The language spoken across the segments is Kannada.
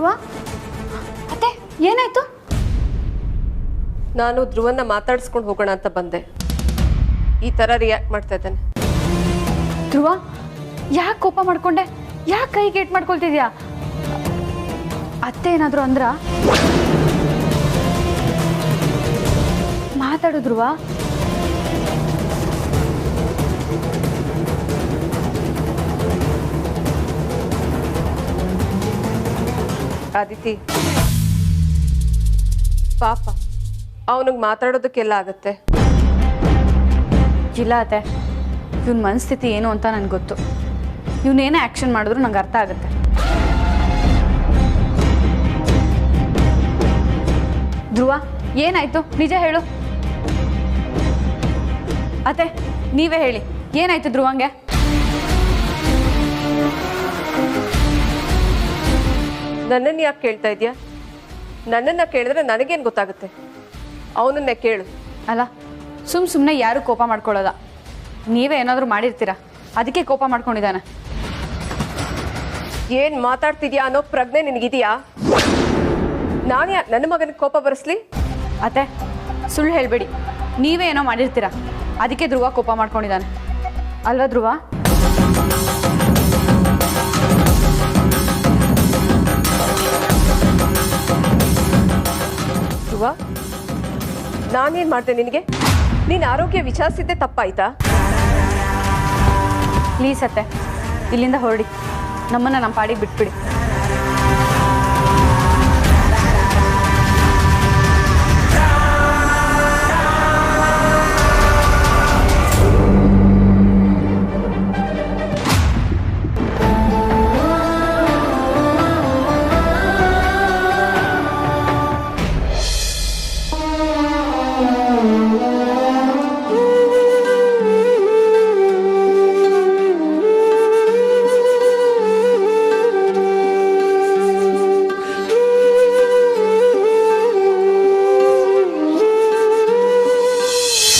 ಧ್ರುವ ಅತ್ತೆ ಏನಾಯ್ತು? ನಾನು ಧ್ರುವನ್ನ ಮಾತಾಡಿಸ್ಕೊಂಡು ಹೋಗೋಣ ಅಂತ ಬಂದೆ. ಈ ತರ ರಿಯಾಕ್ಟ್ ಮಾಡ್ತಾ ಇದ್ದಾನೆ. ಧ್ರುವ ಯಾಕೆ ಕೋಪ ಮಾಡ್ಕೊಂಡೆ? ಯಾಕೆ ಕೈ ಗೇಟ್ ಮಾಡ್ಕೊಳ್ತಿದ್ಯಾ? ಅತ್ತೆ ಏನಾದ್ರು ಅಂದ್ರ? ಮಾತಾಡು ಧ್ರುವ. ಆದಿತಿ ಪಾಪ ಅವನಿಗೆ ಮಾತಾಡೋದಕ್ಕೆಲ್ಲ ಆಗತ್ತೆ. ಇಲ್ಲ ಅತ್ತೆ, ಇವನ್ ಮನಸ್ಥಿತಿ ಏನು ಅಂತ ನನಗೆ ಗೊತ್ತು. ಇವನೇನೇ ಆ್ಯಕ್ಷನ್ ಮಾಡಿದ್ರು ನಂಗೆ ಅರ್ಥ ಆಗುತ್ತೆ. ಧ್ರುವ ಏನಾಯ್ತು ನಿಜ ಹೇಳು. ಅತ್ತೆ ನೀವೇ ಹೇಳಿ, ಏನಾಯ್ತು ಧ್ರುವಂಗೆ? ನನ್ನನ್ನು ಯಾಕೆ ಕೇಳ್ತಾ ಇದೆಯಾ? ನನ್ನನ್ನು ಕೇಳಿದ್ರೆ ನನಗೇನು ಗೊತ್ತಾಗುತ್ತೆ? ಅವನನ್ನೇ ಕೇಳು. ಅಲ್ಲ ಸುಮ್ಮನೆ ಯಾರು ಕೋಪ ಮಾಡ್ಕೊಳ್ಳೋದ? ನೀವೇ ಏನಾದರೂ ಮಾಡಿರ್ತೀರಾ, ಅದಕ್ಕೆ ಕೋಪ ಮಾಡ್ಕೊಂಡಿದ್ದಾನೆ. ಏನು ಮಾತಾಡ್ತಿದ್ಯಾ ಅನ್ನೋ ಪ್ರಜ್ಞೆ ನಿನಗಿದೆಯಾ? ನಾನು ಯಾಕೆ ನನ್ನ ಮಗನಿಗೆ ಕೋಪ ಬರೆಸ್ಲಿ? ಅತ್ತೆ ಸುಳ್ಳು ಹೇಳಬೇಡಿ, ನೀವೇ ಏನೋ ಮಾಡಿರ್ತೀರಾ, ಅದಕ್ಕೆ ಧ್ರುವ ಕೋಪ ಮಾಡ್ಕೊಂಡಿದ್ದಾನೆ ಅಲ್ವಾ ಧ್ರುವ? ಧ್ರುವ ನಾನೇನು ಮಾಡ್ದೆ ನಿನಗೆ? ನೀನು ಆರೋಗ್ಯ ವಿಚಾರಿಸಿದ್ದೆ ತಪ್ಪಾಯ್ತಾ? ಪ್ಲೀಸ್ ಅತ್ತೆ ಇಲ್ಲಿಂದ ಹೊರಡಿ, ನಮ್ಮನ್ನು ನಮ್ಮ ಪಾಡಿಗೆ ಬಿಟ್ಬಿಡಿ.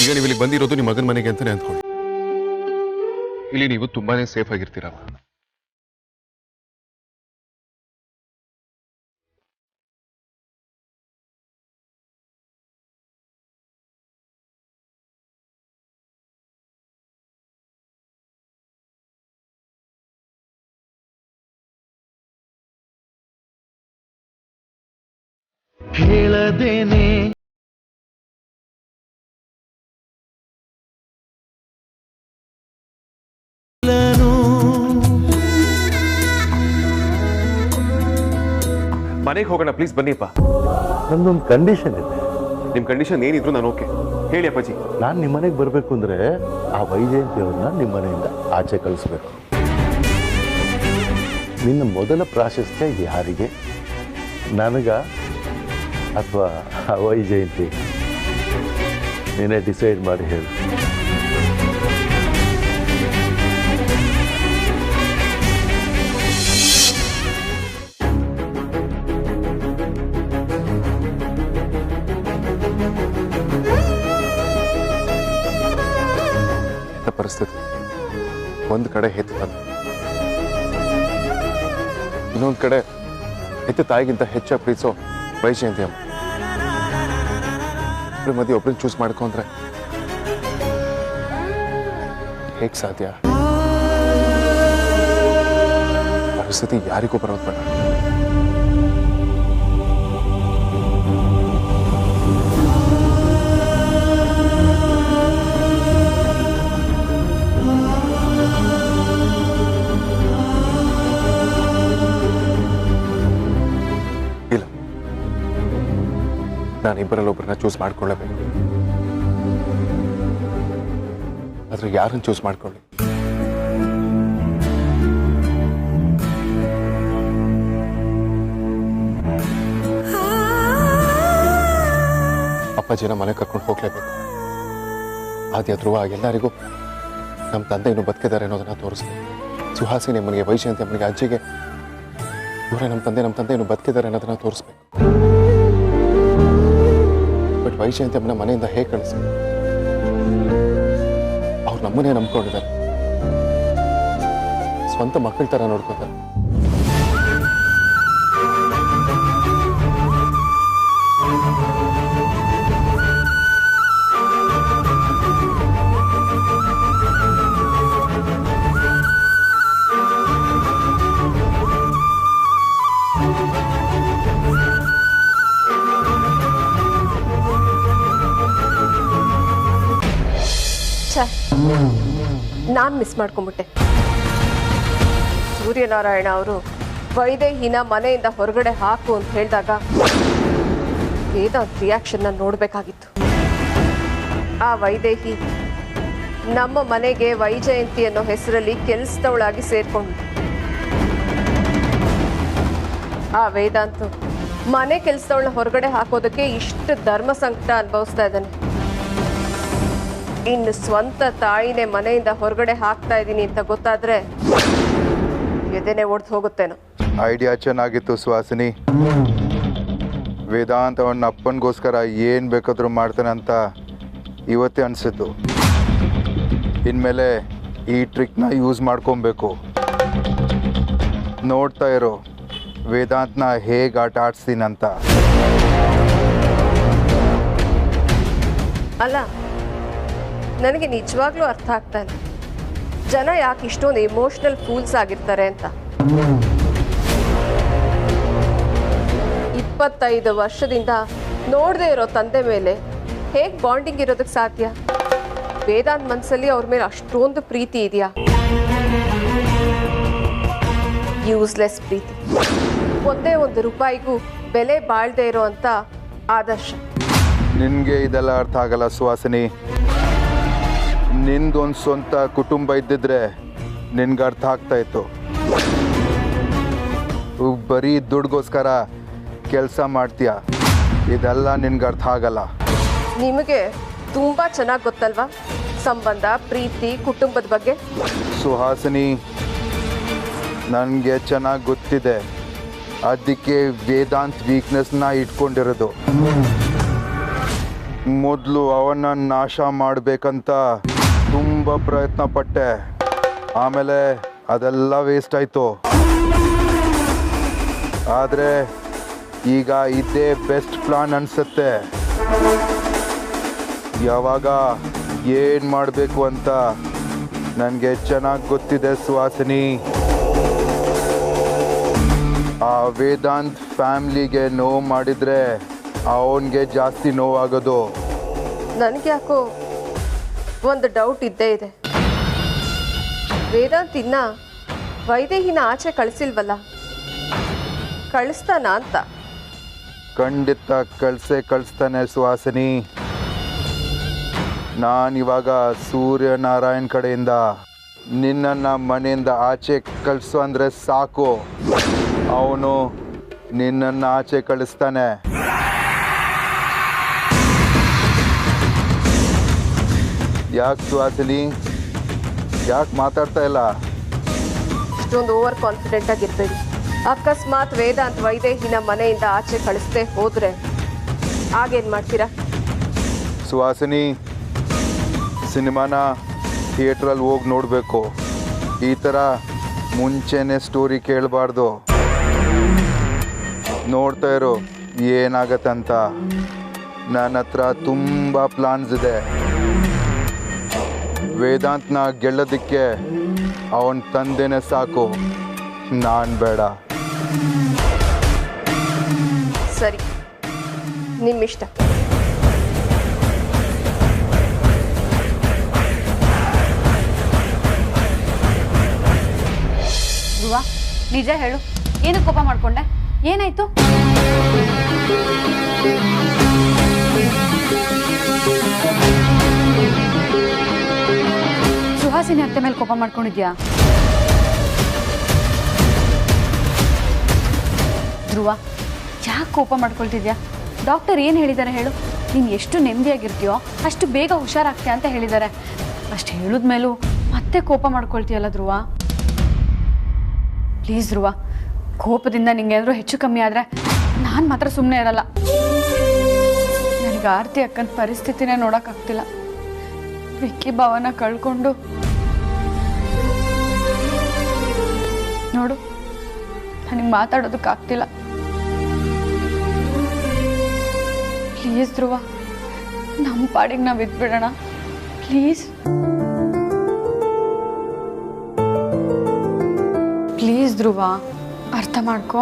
ಈಗ ನೀವು ಇಲ್ಲಿ ಬಂದಿರೋದು ನಿಮ್ಮ ಮಗನ ಮನೆಗೆ ಅಂತಾನೆ ಅಂದ್ಕೊಳ್ಳಿ. ಇಲ್ಲಿ ನೀವು ತುಂಬಾನೇ ಸೇಫ್ ಆಗಿರ್ತೀರಲ್ಲ. ಹೇಳದೇನೆ ಮನೆಗೆ ಹೋಗೋಣ ಪ್ಲೀಸ್ ಬನ್ನಿಪ್ಪ. ನಂದೊಂದು ಕಂಡೀಷನ್ ಇದೆ. ನಿಮ್ಮ ಕಂಡೀಷನ್ ಏನಿದ್ರು ನಾನು ಓಕೆ. ಹೇಳಿ ಅಪ್ಪಾಜಿ. ನಾನು ನಿಮ್ಮ ಮನೆಗೆ ಬರಬೇಕು ಅಂದರೆ ಆ ವೈಜಯಂತಿಯವ್ರನ್ನ ನಿಮ್ಮ ಮನೆಯಿಂದ ಆಚೆ ಕಳಿಸ್ಬೇಕು. ನಿನ್ನ ಮೊದಲ ಪ್ರಾಶಸ್ತ್ಯ ಇದು ಯಾರಿಗೆ? ನನಗ ಅಥವಾ ಆ ವೈಜಯಂತಿ? ನೀನೇ ಡಿಸೈಡ್ ಮಾಡಿ ಹೇಳು. ಪರಿಸ್ಥಿತಿ ಒಂದು ಕಡೆ ಹೆತ್ತು ತಂದೆ, ಇನ್ನೊಂದು ಕಡೆ ಹೆತ್ತ ತಾಯಿಗಿಂತ ಹೆಚ್ಚಾಗಿ ಪ್ರೀತಿಸೋ ವೈಜಯಂತಿ ಅಮ್ಮ. ಇಬ್ಬರ ಮಧ್ಯೆ ಒಬ್ಬರನ್ನ ಚೂಸ್ ಮಾಡ್ಕೊಂಡ್ರೆ ಹೇಗೆ ಸಾಧ್ಯ? ಪರಿಸ್ಥಿತಿ ಯಾರಿಗೂ ಬರೋದು ಬೇಡ. ನಾನು ಇಬ್ಬರಲ್ಲೊಬ್ಬರನ್ನ ಚೂಸ್ ಮಾಡ್ಕೊಳ್ಳಬೇಕು. ಆದ್ರೆ ಯಾರನ್ನು ಚೂಸ್ ಮಾಡ್ಕೊಳ್ಳಿ? ಅಪ್ಪಾಜಿನ ಮನೆ ಕರ್ಕೊಂಡು ಹೋಗ್ಲೇಬೇಕು. ಆದ್ಯ ಧ್ರುವ ಎಲ್ಲರಿಗೂ ನಮ್ಮ ತಂದೆ ಇನ್ನೂ ಬದುಕಿದ್ದಾರೆ ಅನ್ನೋದನ್ನ ತೋರಿಸ್ಬೇಕು. ಸುಹಾಸಿನಿ ಅಮ್ಮನಿಗೆ, ವೈಜಯಂತಿ ಅಮ್ಮನಿಗೆ, ಅಜ್ಜಿಗೆ ಇವರೇ ನಮ್ಮ ತಂದೆ ಇನ್ನೂ ಬದುಕಿದ್ದಾರೆ ಅನ್ನೋದನ್ನ ತೋರಿಸ್ಬೇಕು. ಬಟ್ ವೈಜಯಂತಿ ಅಮ್ಮನ ಮನೆಯಿಂದ ಹೇಗೆ ಕಳಿಸಿ? ಅವ್ರು ನಮ್ಮನ್ನೇ ನಂಬ್ಕೊಂಡಿದ್ದಾರೆ, ಸ್ವಂತ ಮಕ್ಕಳ ತರ ನೋಡ್ಕೋತಾರೆ. ಛೇ, ನಾನು ಮಿಸ್ ಮಾಡ್ಕೊಂಬಿಟ್ಟೆ. ಸೂರ್ಯನಾರಾಯಣ ಅವರು ವೈದೇಹಿನ ಮನೆಯಿಂದ ಹೊರಗಡೆ ಹಾಕು ಅಂತ ಹೇಳಿದಾಗ ವೇದಾಂತ್ ರಿಯಾಕ್ಷನ್ನ ನೋಡಬೇಕಾಗಿತ್ತು. ಆ ವೈದೇಹಿ ನಮ್ಮ ಮನೆಗೆ ವೈಜಯಂತಿ ಅನ್ನೋ ಹೆಸರಲ್ಲಿ ಕೆಲಸದವಳಾಗಿ ಸೇರ್ಕೊಂಡು ಆ ವೇದಾಂತ್ ಮನೆ ಕೆಲಸದವಳನ್ನ ಹೊರಗಡೆ ಹಾಕೋದಕ್ಕೆ ಇಷ್ಟು ಧರ್ಮ ಸಂಕಟ ಅನುಭವಿಸ್ತಾ ಇದ್ದಾನೆ. ಇನ್ನು ಸ್ವಂತ ತಾಯಿನೇ ಮನೆಯಿಂದ ಹೊರಗಡೆ ಹಾಕ್ತಾ ಇದ್ದೀನಿ ಅಂತ ಗೊತ್ತಾದ್ರೆ ಎದೆನೆ ಒಡ್ದು ಹೋಗುತ್ತೇನೋ. ಐಡಿಯಾ ಚೆನ್ನಾಗಿತ್ತು ಸುಹಾಸಿನಿ. ವೇದಾಂತ್ ಅವನ ಅಪ್ಪನಿಗೋಸ್ಕರ ಏನು ಬೇಕಾದರೂ ಮಾಡ್ತಾನೆ ಅಂತ ಇವತ್ತೇ ಅನಿಸಿತು. ಇನ್ಮೇಲೆ ಈ ಟ್ರಿಕ್ನ ಯೂಸ್ ಮಾಡ್ಕೊಬೇಕು. ನೋಡ್ತಾ ಇರೋ ವೇದಾಂತ್ನ ಹೇಗೆ ಆಟ ಆಡಿಸ್ತೀನಂತ. ಅಲ್ಲ, ನನಗೆ ನಿಜವಾಗ್ಲೂ ಅರ್ಥ ಆಗ್ತಾ ಇಲ್ಲ ಜನ ಯಾಕೆ ಇಷ್ಟೊಂದು ಎಮೋಷನಲ್ ಫೂಲ್ಸ್ ಆಗಿರ್ತಾರೆ ಅಂತ. 25 ವರ್ಷದಿಂದ ನೋಡದೆ ಇರೋ ತಂದೆ ಮೇಲೆ ಹೇಗೆ ಬಾಂಡಿಂಗ್ ಇರೋದಕ್ಕೆ ಸಾಧ್ಯ? ವೇದಾಂತ್ ಮನಸ್ಸಲ್ಲಿ ಅವ್ರ ಮೇಲೆ ಅಷ್ಟೊಂದು ಪ್ರೀತಿ ಇದೆಯಾ? ಯೂಸ್ಲೆಸ್ ಪ್ರೀತಿ, ಒಂದೇ ಒಂದು ರೂಪಾಯಿಗೂ ಬೆಲೆ ಬಾಳ್ದೇ ಇರೋ ಅಂತ ಆದರ್ಶ. ನಿನಗೆ ಇದೆಲ್ಲ ಅರ್ಥ ಆಗಲ್ಲ ಸುಹಾಸಿನಿ. ನಿಂದೊಂದು ಸ್ವಂತ ಕುಟುಂಬ ಇದ್ದಿದ್ರೆ ನಿನ್ಗೆ ಅರ್ಥ ಆಗ್ತಾ ಇತ್ತು. ಬರೀ ದುಡ್ಗೋಸ್ಕರ ಕೆಲಸ ಮಾಡ್ತೀಯ, ಇದೆಲ್ಲ ನಿನ್ಗೆ ಅರ್ಥ ಆಗಲ್ಲ. ನಿಮಗೆ ತುಂಬ ಚೆನ್ನಾಗಿ ಗೊತ್ತಲ್ವಾ ಸಂಬಂಧ, ಪ್ರೀತಿ, ಕುಟುಂಬದ ಬಗ್ಗೆ? ಸುಹಾಸಿನಿ, ನನಗೆ ಚೆನ್ನಾಗಿ ಗೊತ್ತಿದೆ. ಅದಕ್ಕೆ ವೇದಾಂತ್ ವೀಕ್ನೆಸ್ನ ಇಟ್ಕೊಂಡಿರೋದು. ಮೊದಲು ಅವನ್ನ ನಾಶ ಮಾಡಬೇಕಂತ ತುಂಬ ಪ್ರಯತ್ನ ಪಟ್ಟೆ. ಆಮೇಲೆ ಅದೆಲ್ಲ ವೇಸ್ಟ್ ಆಯಿತು. ಆದರೆ ಈಗ ಇದೇ ಬೆಸ್ಟ್ ಪ್ಲಾನ್ ಅನಿಸುತ್ತೆ. ಯಾವಾಗ ಏನು ಮಾಡಬೇಕು ಅಂತ ನನಗೆ ಚೆನ್ನಾಗಿ ಗೊತ್ತಿದೆ ಸುಹಾಸಿನಿ. ಆ ವೇದಾಂತ್ ಫ್ಯಾಮ್ಲಿಗೆ ನೋವು ಮಾಡಿದರೆ ಅವನಿಗೆ ಜಾಸ್ತಿ ನೋವಾಗೋದು. ನನಗೆ ಯಾಕೋ ಒಂದು ಡೌಟ್ ಇದ್ದೇ ಇದೆ. ವೇದಾಂತ್ ಇನ್ನ ವೈದೇಹಿನ ಆಚೆ ಕಳಿಸಿಲ್ವಲ್ಲ, ಕಳಿಸ್ತಾನ ಅಂತ? ಖಂಡಿತ ಕಳಿಸ್ತಾನೆ ಸುಹಾಸಿನಿ. ನಾನಿವಾಗ ಸೂರ್ಯನಾರಾಯಣ್ ಕಡೆಯಿಂದ ನಿನ್ನನ್ನು ಮನೆಯಿಂದ ಆಚೆ ಕಳಿಸು ಅಂದರೆ ಸಾಕು, ಅವನು ನಿನ್ನನ್ನು ಆಚೆ ಕಳಿಸ್ತಾನೆ. ಯಾಕೆ ಸುಹಾಸಿನಿ, ಯಾಕೆ ಮಾತಾಡ್ತಾ ಇಲ್ಲ? ಇಷ್ಟೊಂದು ಓವರ್ ಕಾನ್ಫಿಡೆಂಟ್ ಆಗಿರ್ಬೇಡಿ. ಅಕಸ್ಮಾತ್ ವೇದಾಂತ್ ವೈದೇಹಿನ ಮನೆಯಿಂದ ಆಚೆ ಕಳಿಸ್ದೆ ಹೋದ್ರೆ ಆಗೇನು ಮಾಡ್ತೀರಾ? ಸುಹಾಸಿನಿ, ಸಿನಿಮಾನ ಥಿಯೇಟ್ರಲ್ಲಿ ಹೋಗಿ ನೋಡಬೇಕು. ಈ ಥರ ಮುಂಚೆನೇ ಸ್ಟೋರಿ ಕೇಳಬಾರ್ದು. ನೋಡ್ತಾ ಇರೋ ಏನಾಗತ್ತಂತ. ನನ್ನ ಹತ್ರ ತುಂಬ ಪ್ಲಾನ್ಸ್ ಇದೆ. ವೇದಾಂತ್ನ ಗೆಲ್ಲೋದಕ್ಕೆ ಅವನ ತಂದೆನೇ ಸಾಕು, ನಾನು ಬೇಡ. ಸರಿ, ನಿಮ್ಮಿಷ್ಟ. ಧ್ರುವ, ನಿಜ ಹೇಳು, ಏನು ಕೋಪ ಮಾಡ್ಕೊಂಡೆ? ಏನಾಯ್ತು? ಸುಹಾಸಿನಿ ಅತ್ತೆ ಮೇಲೆ ಕೋಪ ಮಾಡ್ಕೊಂಡಿದ್ಯಾ? ಧ್ರುವ, ಯಾಕೆ ಕೋಪ ಮಾಡ್ಕೊಳ್ತಿದ್ಯಾ? ಡಾಕ್ಟರ್ ಏನು ಹೇಳಿದ್ದಾರೆ ಹೇಳು? ನೀನು ಎಷ್ಟು ನೆಮ್ಮದಿಯಾಗಿರ್ತೀಯೋ ಅಷ್ಟು ಬೇಗ ಹುಷಾರಾಗ್ತೀಯ ಅಂತ ಹೇಳಿದ್ದಾರೆ. ಅಷ್ಟು ಹೇಳಿದ್ಮೇಲೂ ಮತ್ತೆ ಕೋಪ ಮಾಡ್ಕೊಳ್ತೀಯಲ್ಲ ಧ್ರುವ. ಪ್ಲೀಸ್ ಧ್ರುವ, ಕೋಪದಿಂದ ನಿಂಗೆ ಏನಾದರೂ ಹೆಚ್ಚು ಕಮ್ಮಿ ಆದರೆ ನಾನು ಮಾತ್ರ ಸುಮ್ಮನೆ ಇರಲ್ಲ. ನನಗೆ ಆರತಿ ಅಕ್ಕನ ಪರಿಸ್ಥಿತಿನೇ ನೋಡೋಕ್ಕಾಗ್ತಿಲ್ಲ. ವಿಕ್ಕಿ ಭಾವನ ಕಳ್ಕೊಂಡು ನೋಡು, ನನಗೆ ಮಾತಾಡೋದಕ್ಕಾಗ್ತಿಲ್ಲ. ಪ್ಲೀಸ್ ಧ್ರುವ, ನಮ್ಮ ಪಾಡಿಗೆ ನಾವು ಇದ್ಬಿಡೋಣ ಪ್ಲೀಸ್. ಪ್ಲೀಸ್ ಧ್ರುವ, ಅರ್ಥ ಮಾಡ್ಕೋ.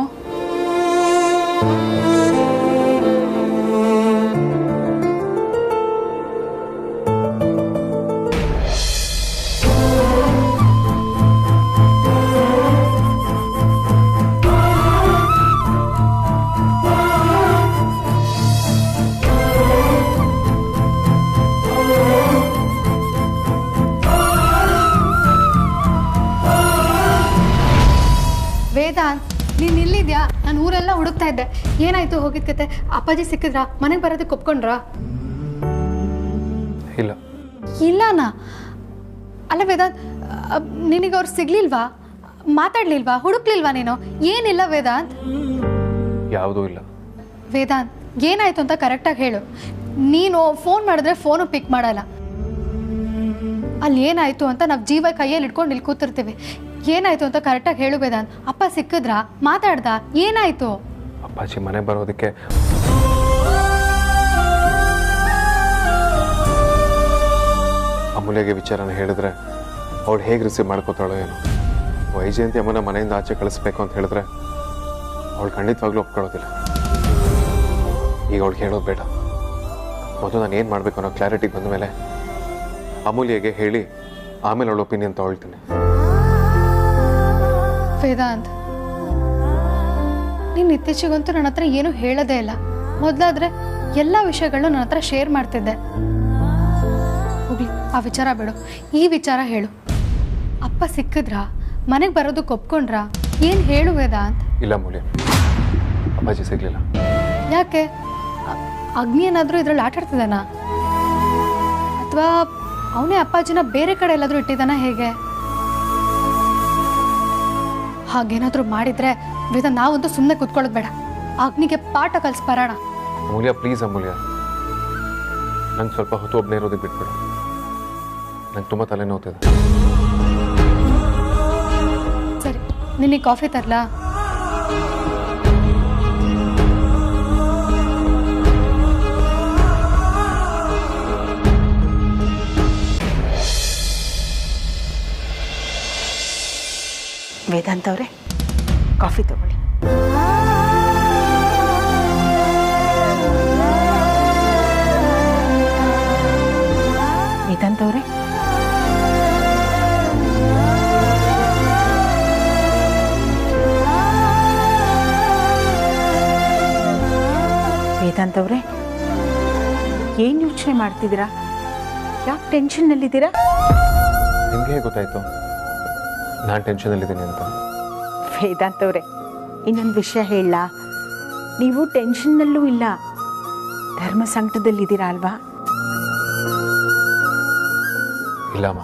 ಹುಡುಕ್ತಾ ಇದ್ದೆ. ಏನಾಯ್ತು ಹೋಗಿದ್ ಕತೆ? ಅಪ್ಪಾಜಿ ಸಿಕ್ಕಿದ್ರಾ? ಮನೆಗೆ ಬರೋದಕ್ಕೆ ಒಪ್ಕೊಂಡ್ರಾ? ಇಲ್ಲ. ಇಲ್ಲನಾ? ಅಲ್ಲ ವೇದಾಂತ್, ನಿನಗೆ ಅವ್ರು ಸಿಗ್ಲಿಲ್ವಾ? ಮಾತಾಡ್ಲಿಲ್ವಾ? ಹುಡುಕ್ಲಿಲ್ವಾ ನೀನು? ಏನಿಲ್ಲ ವೇದಾಂತ್. ಯಾವುದೂ ಇಲ್ಲ. ವೇದಾಂತ್, ಏನಾಯ್ತು ಅಂತ ಕರೆಕ್ಟಾಗಿ ಹೇಳು. ನೀನು ಫೋನ್ ಮಾಡಿದ್ರೆ ಫೋನು ಪಿಕ್ ಮಾಡಲ್ಲ. ಅಲ್ಲಿ ಏನಾಯ್ತು ಅಂತ ನಾವು ಜೀವ ಕೈಯಲ್ಲಿ ಇಟ್ಕೊಂಡು ಇಲ್ಲಿ ಕೂತಿರ್ತೀವಿ. ಏನಾಯ್ತು ಅಂತ ಕರೆಕ್ಟಾಗಿ ಹೇಳು ವೇದಾಂತ್. ಅಪ್ಪ ಸಿಕ್ಕಿದ್ರಾ? ಮಾತಾಡ್ದ? ಏನಾಯ್ತು? ಅಪ್ಪಾಜಿ ಮನೆ ಬರೋದಕ್ಕೆ ಅಮೂಲ್ಯಗೆ ವಿಚಾರನ ಹೇಳಿದ್ರೆ ಅವಳು ಹೇಗೆ ರಿಸೀವ್ ಮಾಡ್ಕೋತಾಳೋ ಏನೋ. ವೈಜಯಂತಿ ಅಮ್ಮನ ಮನೆಯಿಂದ ಆಚೆ ಕಳಿಸ್ಬೇಕು ಅಂತ ಹೇಳಿದ್ರೆ ಅವಳು ಖಂಡಿತವಾಗ್ಲೂ ಒಪ್ಕೊಳ್ಳೋದಿಲ್ಲ. ಈಗ ಅವಳಿಗೆ ಹೇಳೋದು ಬೇಡ. ಮೊದಲು ನಾನು ಏನು ಮಾಡಬೇಕು ಅನ್ನೋ ಕ್ಲಾರಿಟಿಗೆ ಬಂದ ಮೇಲೆ ಅಮೂಲ್ಯಗೆ ಹೇಳಿ ಆಮೇಲೆ ಅವಳ ಒಪಿನಿಯನ್ ತಗೊಳ್ತೀನಿ. ವೇದಾಂತ್, ನೀನು ಇತ್ತೀಚೆಗಂತೂ ನನ್ನ ಹತ್ರ ಏನೂ ಹೇಳೋದೇ ಇಲ್ಲ. ಮೊದಲಾದ್ರೆ ಎಲ್ಲ ವಿಷಯಗಳನ್ನೂ ನನ್ನ ಹತ್ರ ಶೇರ್ ಮಾಡ್ತಿದ್ದೆ. ಹೋಗ್ಲಿ, ಆ ವಿಚಾರ ಬಿಡು. ಈ ವಿಚಾರ ಹೇಳು. ಅಪ್ಪ ಸಿಕ್ಕಿದ್ರಾ? ಮನೆಗೆ ಬರೋದಕ್ಕೆ ಒಪ್ಕೊಂಡ್ರಾ? ಏನು ಹೇಳು ವೇದಾಂತ್. ಇಲ್ಲ ಅಮೂಲ್ಯ, ಅಪ್ಪಾಜಿ ಸಿಗ್ಲಿಲ್ಲ. ಯಾಕೆ? ಅಗ್ನಿ ಏನಾದರೂ ಇದ್ರಲ್ಲಿ ಆಟ ಆಡ್ತಿದ್ದಾನ? ಅಥವಾ ಅವನೇ ಅಪ್ಪಾಜಿನ ಬೇರೆ ಕಡೆ ಎಲ್ಲಾದರೂ ಇಟ್ಟಿದ್ದಾನ? ಹೇಗೆ? ಹಾಗೇನಾದರೂ ಮಾಡಿದ್ರೆ ವೇದಾಂತ್, ನಾವಂತೂ ಸುಮ್ಮನೆ ಕೂತ್ಕೊಳ್ಳೋದು ಬೇಡ. ಅಗ್ನಿಗೆ ಪಾಠ ಕಲಿಸ್ಬರೋಣ. ಅಮೂಲ್ಯ ಪ್ಲೀಸ್ ಅಮೂಲ್ಯ, ನಂಗೆ ಸ್ವಲ್ಪ ಹೊತ್ತು ಒಬ್ಬನೇ ಇರೋದಕ್ಕೆ ಬಿಟ್ಬಿಡು. ನಂಗೆ ತುಂಬ ತಲೆನೋವ್ತಿದೆ. ಸರಿ, ನಿನಗೆ ಕಾಫಿ ತರಲಾ? ವೇದಾಂತ್ ಅವರೇ, ಕಾಫಿ ತಗೊಳ್ಳಿ. ವೇದಾಂತ್ ಅವರೇ, ವೇದಾಂತ್ ಅವರೇ, ಏನು ಯೋಚನೆ ಮಾಡ್ತಿದ್ದೀರಾ? ಯಾಕೆ ಟೆನ್ಷನ್ನಲ್ಲಿದ್ದೀರಾ? ನಿಮ್ಗೆ ಹೇಗೆ ಗೊತ್ತಾಯ್ತು ನಾನು ಟೆನ್ಷನಲ್ಲಿದ್ದೀನಿ ಅಂತ? ವೇದಾಂತ್ ಅವರೇ, ಇನ್ನೊಂದು ವಿಷಯ ಹೇಳ. ನೀವು ಟೆನ್ಷನ್ನಲ್ಲೂ ಇಲ್ಲ, ಧರ್ಮ ಸಂಕಟದಲ್ಲಿದ್ದೀರಾ ಅಲ್ವಾ? ಇಲ್ಲಮ್ಮ,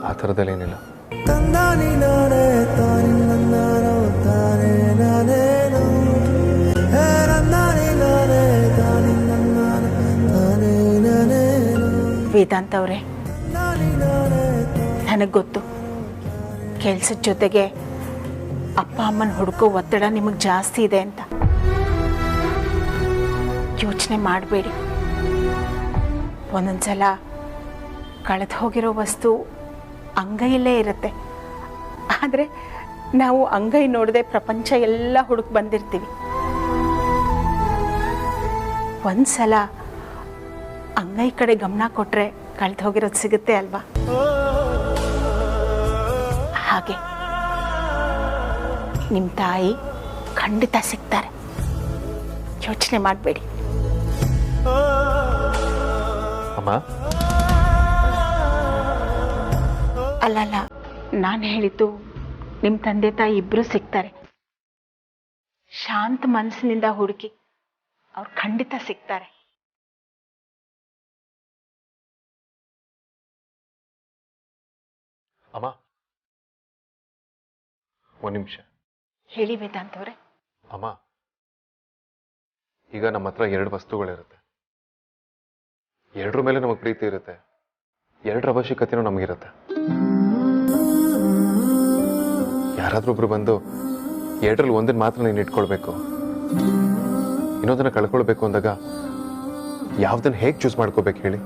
ಆ ಥರದಲ್ಲೇನಿಲ್ಲ. ವೇದಾಂತ್ ಅವರೇ, ನನಗೆ ಗೊತ್ತು, ಕೆಲಸದ ಜೊತೆಗೆ ಅಪ್ಪ ಅಮ್ಮನ ಹುಡುಕೋ ಒತ್ತಡ ನಿಮಗೆ ಜಾಸ್ತಿ ಇದೆ ಅಂತ. ಯೋಚನೆ ಮಾಡಬೇಡಿ. ಒಂದೊಂದ್ಸಲ ಕಳೆದು ಹೋಗಿರೋ ವಸ್ತು ಅಂಗೈಯಲ್ಲೇ ಇರುತ್ತೆ. ಆದರೆ ನಾವು ಅಂಗೈ ನೋಡದೆ ಪ್ರಪಂಚ ಎಲ್ಲ ಹುಡುಕ್ ಬಂದಿರ್ತೀವಿ. ಒಂದ್ಸಲ ಅಂಗೈ ಕಡೆ ಗಮನ ಕೊಟ್ಟರೆ ಕಳೆದು ಹೋಗಿರೋದು ಸಿಗುತ್ತೆ ಅಲ್ವಾ? ಹಾಗೆ ನಿಮ್ಮ ತಾಯಿ ಖಂಡಿತ ಸಿಗ್ತಾರೆ. ಯೋಚನೆ ಮಾಡಬೇಡಿ. ಅಮ್ಮ, ಅಲ್ಲಲ್ಲ, ನಾನು ಹೇಳಿದ್ದು ನಿಮ್ಮ ತಂದೆ ತಾಯಿ ಇಬ್ಬರು ಸಿಗ್ತಾರೆ. ಶಾಂತ ಮನಸ್ಸಿನಿಂದ ಹುಡುಕಿ, ಅವ್ರು ಖಂಡಿತ ಸಿಗ್ತಾರೆ. ಅಮ್ಮ ಒಂದು ನಿಮಿಷ. ಹೇಳಿ ವೇದಾಂತ್ ಅವರೇ. ಅಮ್ಮ, ಈಗ ನಮ್ಮ ಹತ್ರ 2 ವಸ್ತುಗಳಿರುತ್ತೆ. ಎರಡರ ಮೇಲೆ ನಮಗೆ ಪ್ರೀತಿ ಇರುತ್ತೆ, ಎರಡರ ಅವಶ್ಯಕತೆನೂ ನಮಗಿರುತ್ತೆ. ಯಾರಾದ್ರೂ ಒಬ್ರು ಬಂದು ಎರಡರಲ್ಲಿ ಒಂದನ್ನು ಮಾತ್ರ ನೀನು ಇಟ್ಕೊಳ್ಬೇಕು, ಇನ್ನೊಂದನ್ನು ಕಳ್ಕೊಳ್ಬೇಕು ಅಂದಾಗ ಯಾವ್ದನ್ನ ಹೇಗೆ ಚೂಸ್ ಮಾಡ್ಕೋಬೇಕು ಹೇಳಿ?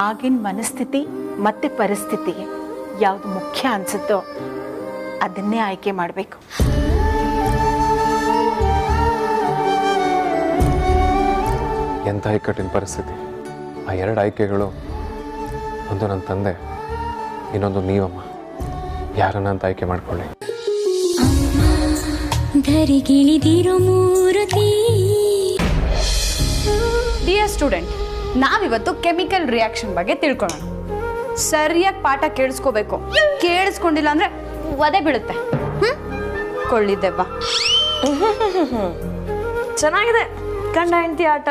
ಆಗಿನ ಮನಸ್ಥಿತಿ ಮತ್ತೆ ಪರಿಸ್ಥಿತಿಗೆ ಯಾವುದು ಮುಖ್ಯ ಅನ್ಸುತ್ತೋ ಅದನ್ನೇ ಆಯ್ಕೆ ಮಾಡಬೇಕು. ಎಂಥ ಇಕ್ಕಟ್ಟಿನ ಪರಿಸ್ಥಿತಿ. ಆ 2 ಆಯ್ಕೆಗಳು, ಒಂದು ನನ್ನ ತಂದೆ, ಇನ್ನೊಂದು ನೀವಮ್ಮ. ಯಾರನ್ನ ಅಂತ ಆಯ್ಕೆ ಮಾಡ್ಕೊಳ್ಳಿ. ಡಿಯರ್ ಸ್ಟೂಡೆಂಟ್, ನಾವಿವತ್ತು ಕೆಮಿಕಲ್ ರಿಯಾಕ್ಷನ್ ಬಗ್ಗೆ ತಿಳ್ಕೊಳ್ಳೋಣ. ಸರಿಯಾಗಿ ಪಾಠ ಕೇಳಿಸ್ಕೋಬೇಕು. ಕೇಳಿಸ್ಕೊಂಡಿಲ್ಲ ಅಂದ್ರೆ ಒದೆ ಬೀಳುತ್ತೆ. ಕೊಳ್ಳಿದ್ದೆವ್ವ. ಚೆನ್ನಾಗಿದೆ ಗಂಡ ಹೆಂಡತಿ ಆಟ.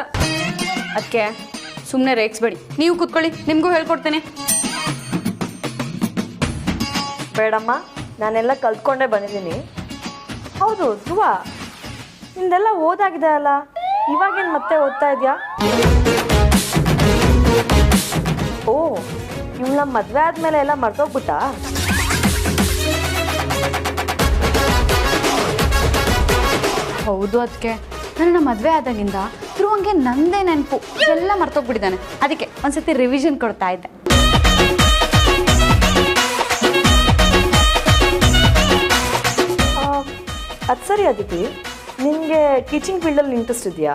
ಅದಕ್ಕೆ ಸುಮ್ಮನೆ ರೇಗಿಸ್ಬೇಡಿ, ನೀವು ಕೂತ್ಕೊಳ್ಳಿ, ನಿಮಗೂ ಹೇಳ್ಕೊಡ್ತೇನೆ. ಬೇಡಮ್ಮ, ನಾನೆಲ್ಲ ಕಲ್ತ್ಕೊಂಡೇ ಬಂದಿದ್ದೀನಿ. ಹೌದು ಧ್ರುವ, ನಿಂದೆಲ್ಲ ಓದಾಗಿದೆ ಅಲ್ಲ, ಇವಾಗೇನು ಮತ್ತೆ ಓದ್ತಾ ಇದೆಯಾ? ಓ, ಇವಳ ಮದುವೆ ಆದಮೇಲೆ ಎಲ್ಲ ಮರ್ತೋಗ್ಬಿಟ್ಟ? ಹೌದು ಅದಕ್ಕೆ ನನ್ನ ಮದುವೆ ಆದಾಗಿಂದ ಧ್ರುವಂಗೆ ನಂದೇ ನೆನಪು ಎಲ್ಲ ಮರ್ತೋಗ್ಬಿಟ್ಟಿದ್ದಾನೆ. ಅದಕ್ಕೆ ಒಂದ್ಸತಿ ರಿವಿಷನ್ ಕೊಡ್ತಾ ಇದ್ದೆ. ಅದು ಸರಿ ಅದಿತಿ, ನಿನಗೆ ಟೀಚಿಂಗ್ ಫೀಲ್ಡಲ್ಲಿ ಇಂಟ್ರೆಸ್ಟ್ ಇದೆಯಾ?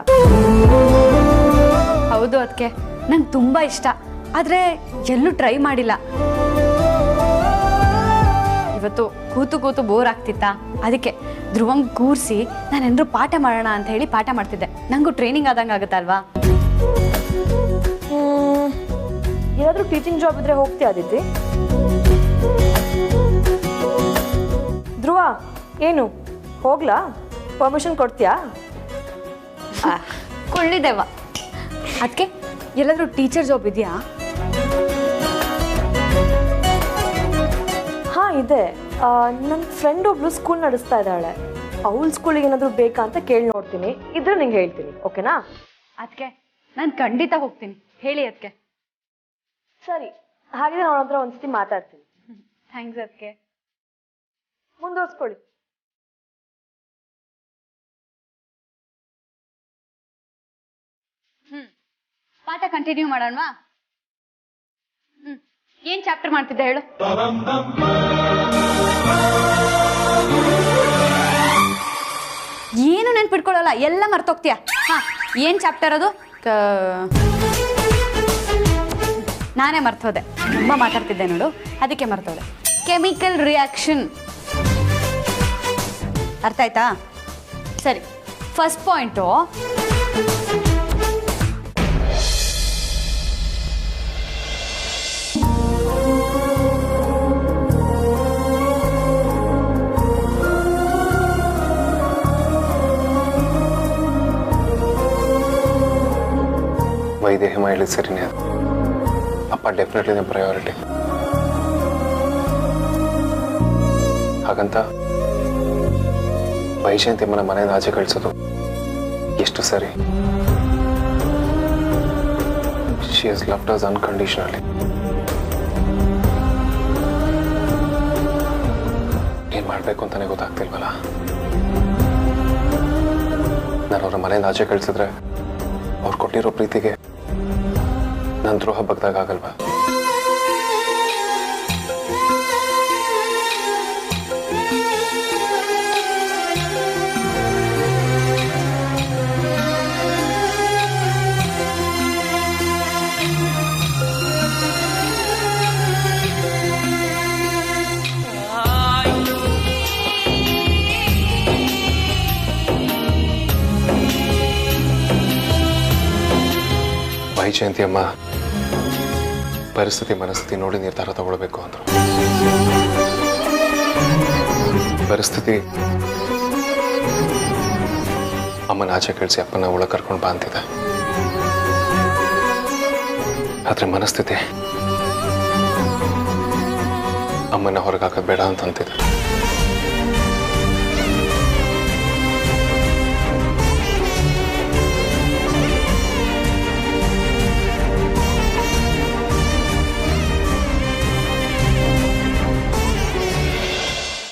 ಹೌದು ಅದಕ್ಕೆ ನಂಗೆ ತುಂಬ ಇಷ್ಟ, ಆದರೆ ಎಲ್ಲೂ ಟ್ರೈ ಮಾಡಿಲ್ಲ. ಇವತ್ತು ಕೂತು ಕೂತು ಬೋರ್ ಆಗ್ತಿತ್ತಾ, ಅದಕ್ಕೆ ಧ್ರುವಂಗ್ ಕೂರಿಸಿ ನಾನೆಂದ್ರು ಪಾಠ ಮಾಡೋಣ ಅಂತ ಹೇಳಿ ಪಾಠ ಮಾಡ್ತಿದ್ದೆ. ನನಗೂ ಟ್ರೈನಿಂಗ್ ಆದಂಗೆ ಆಗುತ್ತಲ್ವಾ. ಏನಾದರೂ ಟೀಚಿಂಗ್ ಜಾಬ್ ಇದ್ರೆ ಹೋಗ್ತೀಯಾ ಅದಿತಿ? ಧ್ರುವ, ಏನು ಹೋಗ್ಲಾ? ಪರ್ಮಿಷನ್ ಕೊಡ್ತೀಯಾ? ಕೊಳ್ಳಿದೆವ. ಅದಕ್ಕೆ ಎಲ್ಲಾದರೂ ಟೀಚರ್ ಜಾಬ್ ಇದೆಯಾ? ಹಾಂ ಇದೆ. ನನ್ನ ಫ್ರೆಂಡ್ ಒಬ್ಳು ಸ್ಕೂಲ್ ನಡೆಸ್ತಾ ಇದ್ದಾಳೆ. ಅವಳ ಸ್ಕೂಲಿಗೆ ಏನಾದರೂ ಬೇಕಾ ಅಂತ ಕೇಳಿ ನೋಡ್ತೀನಿ, ಇದ್ರೆ ನಿಂಗೆ ಹೇಳ್ತೀನಿ, ಓಕೆನಾ? ಅದಕ್ಕೆ ನಾನು ಖಂಡಿತ ಹೋಗ್ತೀನಿ, ಹೇಳಿ ಅದಕ್ಕೆ. ಸರಿ, ಹಾಗಿದ್ರೆ ಅವಳ ಹತ್ರ ಒಂದ್ಸತಿ ಮಾತಾಡ್ತೀನಿ. ಥ್ಯಾಂಕ್ಸ್ ಅದಕ್ಕೆ. ಮುಂದುವರ್ಸ್ಕೊಳ್ಳಿ. ಪಾಠ ಕಂಟಿನ್ಯೂ ಮಾಡೋಣವಾ? ಏನ್ ಚಾಪ್ಟರ್ ಮಾಡ್ತಿದ್ದೆ ಹೇಳು? ಏನು ನೆನ್ಪಿಟ್ಕೊಳ್ಳಲ್ಲ, ಎಲ್ಲ ಮರ್ತೋಗ್ತೀಯ. ಹಾ, ಏನ್ ಚಾಪ್ಟರ್ ಅದು? ನಾನೇ ಮರ್ತೋದೆ, ತುಂಬಾ ಮಾತಾಡ್ತಿದ್ದೆ ನೋಡು, ಅದಕ್ಕೆ ಮರ್ತೋದೆ. Chemical reaction. ಅರ್ಥ ಆಯ್ತಾ? ಸರಿ, ಫಸ್ಟ್ ಪಾಯಿಂಟು ವೈದೇಹಿ ಹೇಳಿದ ಸರಿನೇ, ಅದು ಅಪ್ಪ ಡೆಫಿನೆಟ್ಲಿ ನಮ್ಮ ಪ್ರಯಾರಿಟಿ. ಹಾಗಂತ ವೈಜಯಂತಿಮ್ಮನ ಮನೆಯಿಂದ ಆಚೆ ಕಳಿಸೋದು ಎಷ್ಟು ಸರಿ? She has loved us unconditionally. ಏನ್ ಮಾಡ್ಬೇಕು ಅಂತಾನೆ ಗೊತ್ತಾಗ್ತಿಲ್ವಲ್ಲ. ನಾನು ಅವ್ರ ಮನೆಯಿಂದ ಆಚೆ ಕಳಿಸಿದ್ರೆ ಅವ್ರು ಕೊಟ್ಟಿರೋ ಪ್ರೀತಿಗೆ ನಾನು ದ್ರೋಹ ಬಗ್ದಾಗ ಆಗಲ್ವಾ? ವೈಜಯಂತಿ ಅಮ್ಮ ಪರಿಸ್ಥಿತಿ ಮನಸ್ಥಿತಿ ನೋಡಿ ನಿರ್ಧಾರ ತಗೊಳ್ಬೇಕು ಅಂದ್ರು. ಪರಿಸ್ಥಿತಿ ಅಮ್ಮನ ಆಚೆ ಕಳಿಸಿ ಅಪ್ಪನ ಒಳಗೆ ಕರ್ಕೊಂಡು ಬಾ ಅಂತಿದೆ. ಆದ್ರೆ ಮನಸ್ಥಿತಿ ಅಮ್ಮನ ಹೊರಗೆ ಹಾಕೋದು ಬೇಡ ಅಂತ ಅಂತಿದೆ.